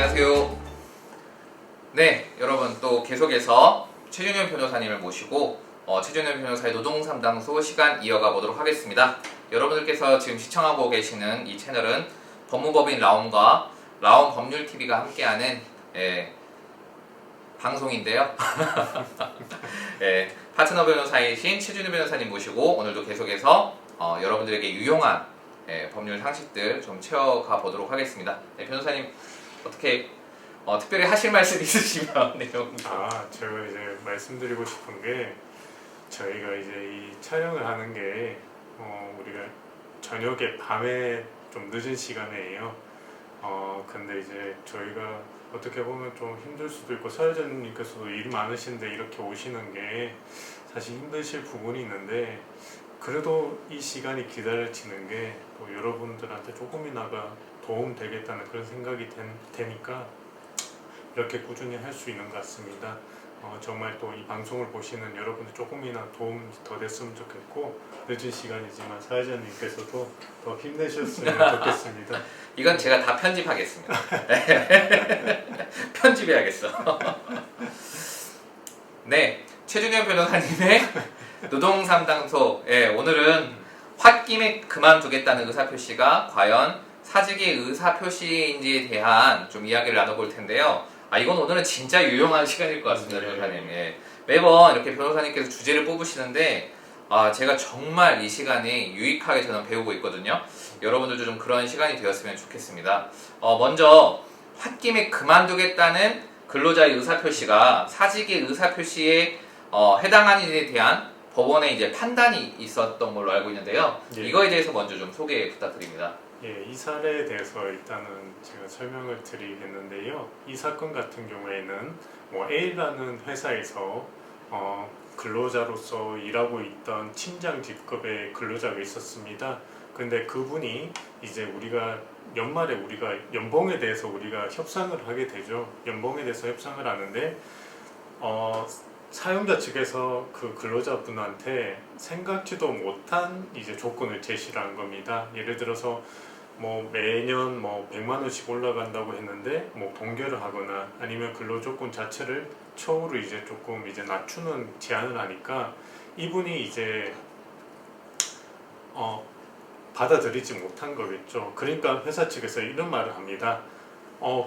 안녕하세요. 네, 여러분 또 계속해서 최준현 변호사님을 모시고 최준현 변호사의 노동상담소 시간 이어가 보도록 하겠습니다. 여러분들께서 지금 시청하고 계시는 이 채널은 법무법인 라움과 라움 법률TV가 함께하는 방송인데요. 파트너 변호사이신 최준현 변호사님 모시고 오늘도 계속해서 여러분들에게 유용한 법률 상식들 좀 채워가 보도록 하겠습니다. 변호사님 어떻게 특별히 하실 말씀 있으시면 내용. 제가 이제 말씀드리고 싶은 게 저희가 이제 이 촬영을 하는 게 우리가 저녁에 밤에 좀 늦은 시간이에요. 근데 이제 저희가 어떻게 보면 좀 힘들 수도 있고 사회자님께서도 일 많으신데 이렇게 오시는 게 사실 힘드실 부분이 있는데 그래도 이 시간이 기다려지는 게 또 여러분들한테 조금이나마 도움 되겠다는 그런 생각이 되니까 이렇게 꾸준히 할 수 있는 것 같습니다. 정말 또 이 방송을 보시는 여러분들 조금이나 도움이 더 됐으면 좋겠고 늦은 시간이지만 사회자님께서도 더 힘내셨으면 좋겠습니다. 이건 제가 다 편집하겠습니다. 편집해야겠어. 네, 최준현 변호사님의 노동상담소. 오늘은 홧김에 그만두겠다는 의사표시가 과연 사직의 의사표시인지에 대한 좀 이야기를 나눠볼 텐데요. 이건 오늘은 진짜 유용한 시간일 것 같습니다, 변호사님. 매번 이렇게 변호사님께서 주제를 뽑으시는데 제가 정말 이 시간에 유익하게 저는 배우고 있거든요. 여러분들도 좀 그런 시간이 되었으면 좋겠습니다. 먼저 홧김에 그만두겠다는 근로자의 의사표시가 사직의 의사표시에 해당하는지에 대한 법원의 이제 판단이 있었던 걸로 알고 있는데요. 이거에 대해서 먼저 좀 소개 부탁드립니다. 이 사례에 대해서 일단은 제가 설명을 드리겠는데요. 이 사건 같은 경우에는 A라는 회사에서 근로자로서 일하고 있던 팀장 직급의 근로자가 있었습니다. 근데 그분이 이제 우리가 연말에 우리가 연봉에 대해서 우리가 협상을 하게 되죠. 연봉에 대해서 협상을 하는데 사용자 측에서 그 근로자분한테 생각지도 못한 이제 조건을 제시를 한 겁니다. 예를 들어서 매년 100만 원씩 올라간다고 했는데 동결을 하거나 아니면 근로조건 자체를 처우를 이제 조금 이제 낮추는 제안을 하니까 이분이 이제 받아들이지 못한 거겠죠. 그러니까 회사 측에서 이런 말을 합니다.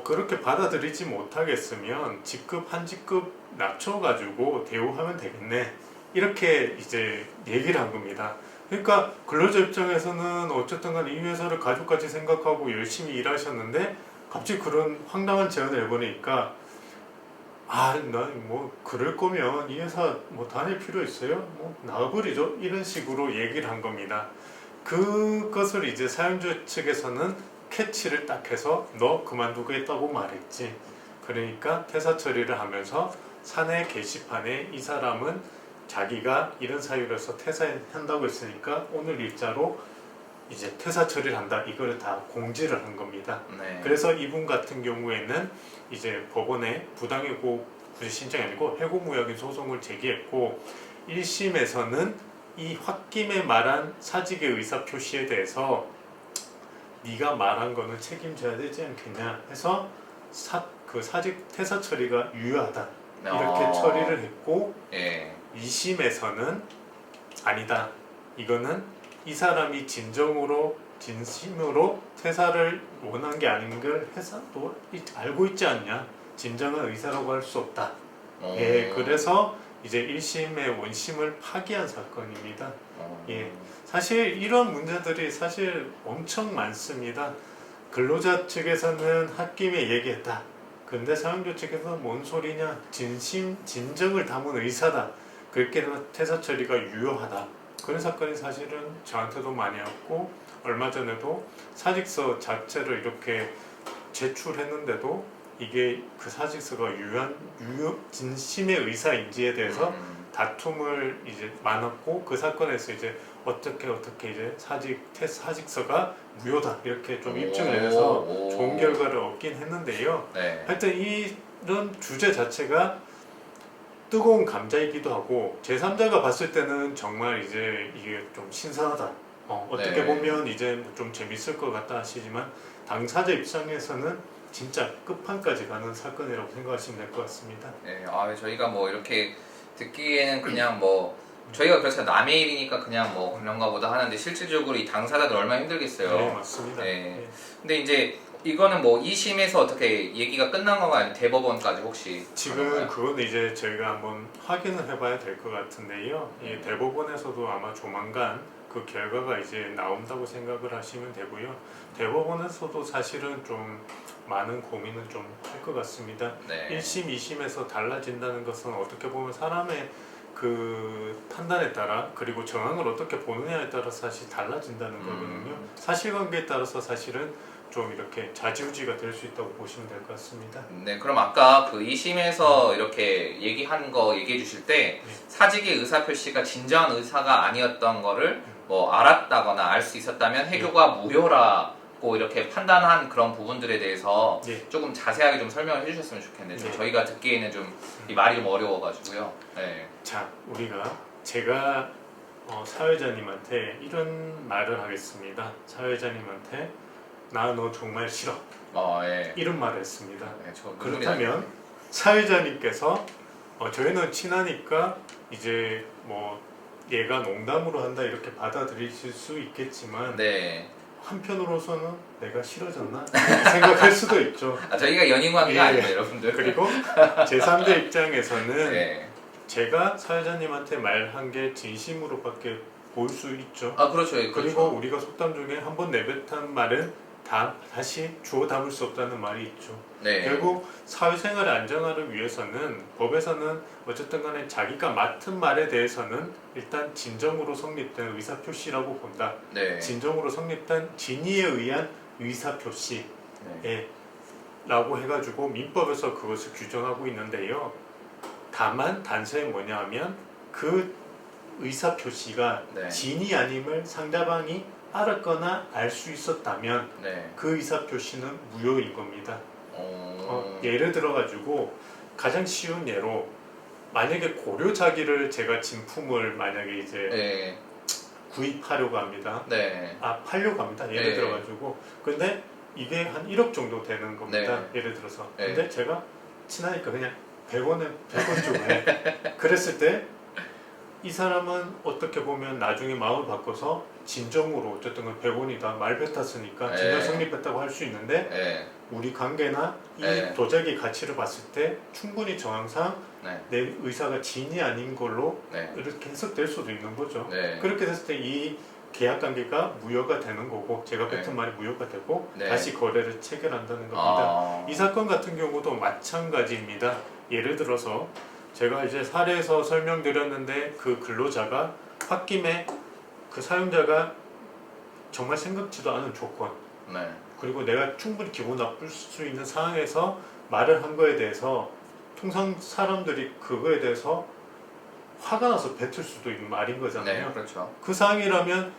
그렇게 받아들이지 못하겠으면 직급 한 직급 낮춰가지고 대우하면 되겠네. 이렇게 이제 얘기를 한 겁니다. 그러니까 근로자 입장에서는 어쨌든 간에 이 회사를 가족같이 생각하고 열심히 일하셨는데 갑자기 그런 황당한 제안을 해보니까 난 그럴 거면 이 회사 다닐 필요 있어요? 나가버리죠? 이런 식으로 얘기를 한 겁니다. 그것을 이제 사용자 측에서는 캐치를 딱 해서 너 그만두겠다고 말했지. 그러니까 퇴사 처리를 하면서 사내 게시판에 이 사람은 자기가 이런 사유로서 퇴사한다고 했으니까 오늘 일자로 이제 퇴사 처리를 한다. 이거를 다 공지를 한 겁니다. 그래서 이분 같은 경우에는 이제 법원에 부당해고 굳이 신청이 아니고 해고무효인 소송을 제기했고 1심에서는 이 홧김에 말한 사직의 의사표시에 대해서 네가 말한 거는 책임져야 되지 않겠냐 해서 그 사직 퇴사 처리가 유효하다 이렇게 처리를 했고 2심에서는 아니다. 이거는 이 사람이 진심으로 퇴사를 원한 게 아닌 걸 회사도 알고 있지 않냐. 진정한 의사라고 할 수 없다. 그래서 이제 1심의 원심을 파기한 사건입니다. 사실 이런 문제들이 사실 엄청 많습니다. 근로자 측에서는 홧김에 얘기했다. 근데 사용자 측에서는 뭔 소리냐. 진정을 담은 의사다. 그렇게 퇴사 처리가 유효하다. 그런 사건이 사실은 저한테도 많이 왔고 얼마 전에도 사직서 자체를 이렇게 제출했는데도 이게 그 사직서가 진심의 의사인지에 대해서 다툼을 이제 많았고 그 사건에서 이제 어떻게 이제 사직서가 무효다 이렇게 좀 입증을 해서 좋은 결과를 얻긴 했는데요. 하여튼 이런 주제 자체가 뜨거운 감자이기도 하고 제3자가 봤을 때는 정말 이제 이게 좀 신선하다. 어떻게 보면 이제 좀 재밌을 것 같다 하시지만 당사자 입장에서는 진짜 끝판까지 가는 사건이라고 생각하시면 될 것 같습니다. 네, 저희가 뭐 이렇게 듣기에는 그냥 뭐 저희가 그래서 남의 일이니까 그냥 뭐 그런가 보다 하는데 실질적으로 이 당사자들 얼마나 힘들겠어요. 네, 맞습니다. 네. 네. 근데 이제 이거는 뭐 2심에서 어떻게 얘기가 끝난 건가요? 아니면 대법원까지 혹시? 지금 가는가요? 그건 이제 저희가 한번 확인을 해봐야 될 것 같은데요. 이 대법원에서도 아마 조만간 그 결과가 이제 나온다고 생각을 하시면 되고요. 대법원에서도 사실은 좀 많은 고민을 좀 할 것 같습니다. 네. 1심, 2심에서 달라진다는 것은 어떻게 보면 사람의 그 판단에 따라 그리고 정황을 어떻게 보느냐에 따라 사실 달라진다는 거거든요. 사실관계에 따라서 사실은 좀 이렇게 좌지우지가 될 수 있다고 보시면 될 것 같습니다. 네, 그럼 아까 그 2심에서 이렇게 얘기한 거 얘기해 주실 때 사직의 의사 표시가 진정한 의사가 아니었던 거를 뭐 알았다거나 알 수 있었다면 해교가 무효라고 이렇게 판단한 그런 부분들에 대해서 네. 조금 자세하게 좀 설명을 해주셨으면 좋겠는데 좀 네. 저희가 듣기에는 좀 이 말이 좀 어려워가지고요. 네. 자, 제가 사회자님한테 이런 말을 하겠습니다. 사회자님한테 나 너 정말 싫어. 예. 이런 말을 했습니다. 네, 저 눈물이 그렇다면 사회자님께서 저희는 친하니까 이제 뭐 얘가 농담으로 한다 이렇게 받아들이실 수 있겠지만 네. 한편으로서는 내가 싫어졌나 이렇게 생각할 수도 있죠. 저희가 연인 관계가 예. 아닙니다, 여러분들. 그리고 제3자 입장에서는 네. 제가 사회자님한테 말한 게 진심으로밖에 볼 수 있죠. 그렇죠. 예, 그리고 그렇죠. 우리가 속담 중에 한번 내뱉은 말은 다시 주워 담을 수 없다는 말이 있죠. 네. 결국 사회생활의 안정화를 위해서는 법에서는 어쨌든 간에 자기가 맡은 말에 대해서는 일단 진정으로 성립된 의사표시라고 본다. 네. 진정으로 성립된 진의에 의한 의사표시라고 네. 해가지고 민법에서 그것을 규정하고 있는데요. 다만 단서에 뭐냐 하면 그 의사표시가 네. 진이 아님을 상대방이 알았거나 알 수 있었다면 네. 그 의사표시는 무효인 겁니다. 예를 들어가지고 가장 쉬운 예로 만약에 고려자기를 제가 진품을 만약에 이제 네. 구입하려고 합니다. 네. 팔려고 합니다. 예를 네. 들어가지고 근데 이게 한 1억 정도 되는 겁니다. 예를 들어서 네. 근데 제가 친하니까 그냥 100원 주고 해. 그랬을 때 이 사람은 어떻게 보면 나중에 마음을 바꿔서 진정으로 어쨌든 100원이다 말 뱉었으니까 네. 진정 성립했다고 할 수 있는데 네. 우리 관계나 이 네. 도자기 가치를 봤을 때 충분히 정황상 네. 내 의사가 진이 아닌 걸로 네. 이렇게 해석될 수도 있는 거죠. 네. 그렇게 됐을 때 이 계약 관계가 무효가 되는 거고 제가 뱉은 네. 말이 무효가 되고 네. 다시 거래를 체결한다는 겁니다. 이 사건 같은 경우도 마찬가지입니다. 예를 들어서 제가 이제 사례에서 설명드렸는데 그 근로자가 홧김에 그 사용자가 정말 생각지도 않은 조건 네. 그리고 내가 충분히 기분 나쁠 수 있는 상황에서 말을 한 거에 대해서 통상 사람들이 그거에 대해서 화가 나서 뱉을 수도 있는 말인 거잖아요. 네. 그렇죠. 그 상황이라면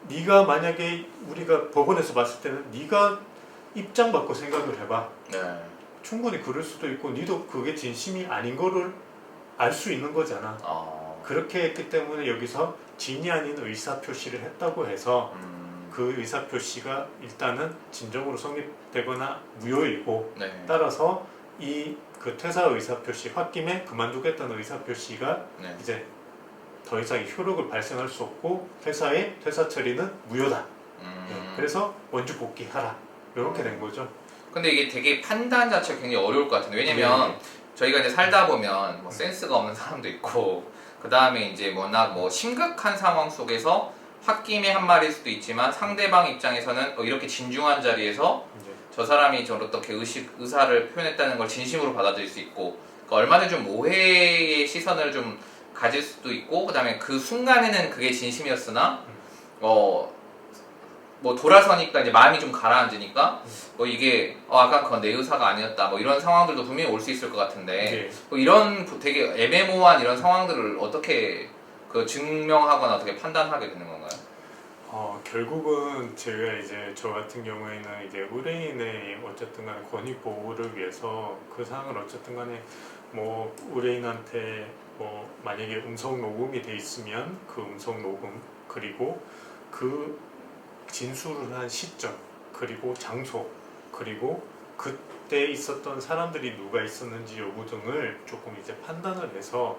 네가 만약에 우리가 법원에서 봤을 때는 네가 입장 바꿔 생각을 해봐. 네. 충분히 그럴 수도 있고 니도 그게 진심이 아닌 거를 알 수 있는 거잖아. 그렇게 했기 때문에 여기서 진이 아닌 의사표시를 했다고 해서 그 의사표시가 일단은 진정으로 성립되거나 무효이고 네. 따라서 이 그 퇴사 의사표시 홧김에 그만두겠다는 의사표시가 네. 이제 더 이상 효력을 발생할 수 없고 퇴사의 퇴사 처리는 무효다. 그래서 원주 복귀하라. 이렇게 된 거죠. 근데 이게 되게 판단 자체가 굉장히 어려울 것 같은데 왜냐면 저희가 이제 살다 보면 뭐 센스가 없는 사람도 있고 그 다음에 이제 워낙 뭐 심각한 상황 속에서 홧김에 한 말일 수도 있지만 상대방 입장에서는 이렇게 진중한 자리에서 이제 저 사람이 저렇게 의사를 표현했다는 걸 진심으로 받아들일 수 있고 그러니까 얼마든지 좀 오해의 시선을 좀 가질 수도 있고 그 다음에 그 순간에는 그게 진심이었으나 뭐 돌아서니까 이제 마음이 좀 가라앉으니까 뭐 이게 아까 그건 내 의사가 아니었다 뭐 이런 상황들도 분명히 올 수 있을 것 같은데 뭐 이런 되게 애매모호한 이런 상황들을 어떻게 그 증명하거나 어떻게 판단하게 되는 건가요? 결국은 제가 이제 저 같은 경우에는 이제 의뢰인의 어쨌든 간에 권익 보호를 위해서 그 사항을 어쨌든 간에 뭐 의뢰인한테 뭐 만약에 음성 녹음이 돼 있으면 그 음성 녹음 그리고 그 진술을 한 시점 그리고 장소 그리고 그때 있었던 사람들이 누가 있었는지 여부 등을 조금 이제 판단을 해서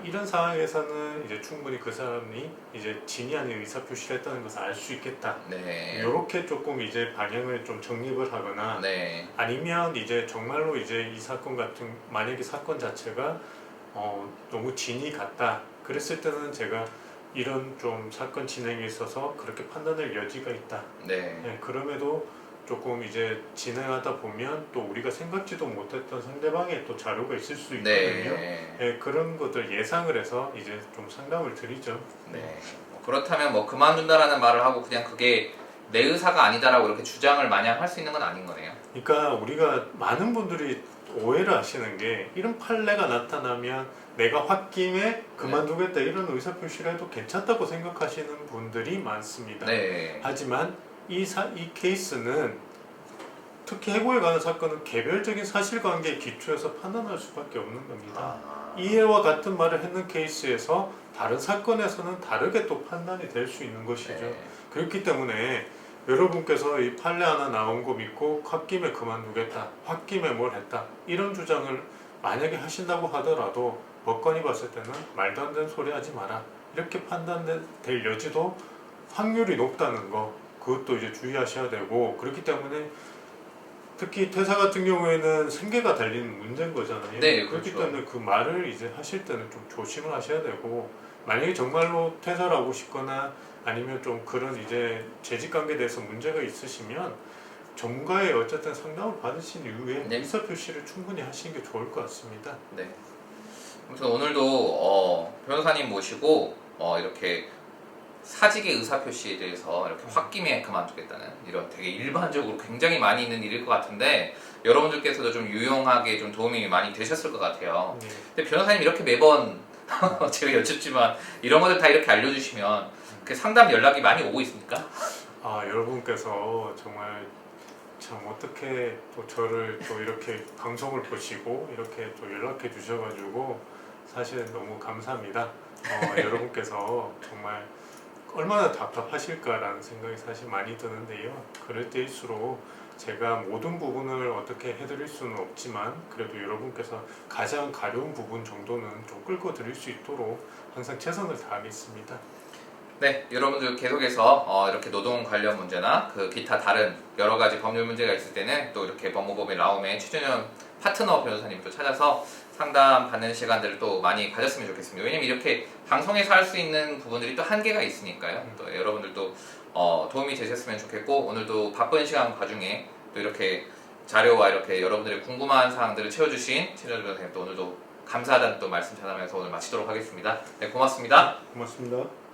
이런 상황에서는 이제 충분히 그 사람이 이제 진위 아닌 의사 표시를 했다는 것을 알 수 있겠다. 네. 이렇게 조금 이제 방향을 좀 정립을 하거나 네. 아니면 이제 정말로 이제 이 사건 같은 만약에 사건 자체가 너무 진이 같다. 그랬을 때는 제가 이런 좀 사건 진행에 있어서 그렇게 판단할 여지가 있다. 네. 네, 그럼에도 조금 이제 진행하다 보면 또 우리가 생각지도 못했던 상대방의 또 자료가 있을 수 있거든요. 네. 네, 그런 것들 예상을 해서 이제 좀 상담을 드리죠. 네. 그렇다면 뭐 그만둔다라는 말을 하고 그냥 그게 내 의사가 아니다라고 이렇게 주장을 마냥 할 수 있는 건 아닌 거네요. 그러니까 우리가 많은 분들이 오해를 하시는 게 이런 판례가 나타나면 내가 홧김에 그만두겠다 이런 의사표시를 해도 괜찮다고 생각하시는 분들이 많습니다. 네. 하지만 이 케이스는 특히 해고에 관한 사건은 개별적인 사실관계에 기초해서 판단할 수밖에 없는 겁니다. 이해와 같은 말을 했는 케이스에서 다른 사건에서는 다르게 또 판단이 될 수 있는 것이죠. 네. 그렇기 때문에 여러분께서 이 판례 하나 나온 거 믿고 홧김에 그만두겠다, 홧김에 뭘 했다 이런 주장을 만약에 하신다고 하더라도 법관이 봤을 때는 말도 안 되는 소리 하지 마라 이렇게 판단될 여지도 확률이 높다는 거 그것도 이제 주의하셔야 되고 그렇기 때문에 특히 퇴사 같은 경우에는 생계가 달린 문제인 거잖아요. 네, 그렇기 그렇죠. 때문에 그 말을 이제 하실 때는 좀 조심을 하셔야 되고 만약에 정말로 퇴사를 하고 싶거나 아니면 좀 그런 이제 재직 관계에 대해서 문제가 있으시면 전문가의 어쨌든 상담을 받으신 이후에 네. 의사 표시를 충분히 하시는 게 좋을 것 같습니다. 네. 아무튼 오늘도 변호사님 모시고 이렇게 사직의 의사표시에 대해서 이렇게 홧김에 그만두겠다는 이런 되게 일반적으로 굉장히 많이 있는 일일 것 같은데 여러분들께서도 좀 유용하게 좀 도움이 많이 되셨을 것 같아요. 네. 근데 변호사님 이렇게 매번 제가 여쭙지만 이런 것들 다 이렇게 알려주시면 그 상담 연락이 많이 오고 있습니까? 여러분께서 정말 참 어떻게 또 저를 또 이렇게 방송을 보시고 이렇게 또 연락해 주셔가지고 사실 너무 감사합니다. 여러분께서 정말 얼마나 답답하실까라는 생각이 사실 많이 드는데요. 그럴 때일수록 제가 모든 부분을 어떻게 해드릴 수는 없지만 그래도 여러분께서 가장 가려운 부분 정도는 좀 끌고 드릴 수 있도록 항상 최선을 다하겠습니다. 네, 여러분들 계속해서 이렇게 노동 관련 문제나 그 기타 다른 여러 가지 법률 문제가 있을 때는 또 이렇게 법무법인 라움의 최준현 파트너 변호사님도 찾아서 상담 받는 시간들을 또 많이 가졌으면 좋겠습니다. 왜냐면 이렇게 방송에서 할 수 있는 부분들이 또 한계가 있으니까요. 또 여러분들도 도움이 되셨으면 좋겠고 오늘도 바쁜 시간 과중에 또 이렇게 자료와 이렇게 여러분들의 궁금한 사항들을 채워주신 최준현 변호사님 또 오늘도 감사하다는 또 말씀 전하면서 오늘 마치도록 하겠습니다. 네, 고맙습니다. 고맙습니다.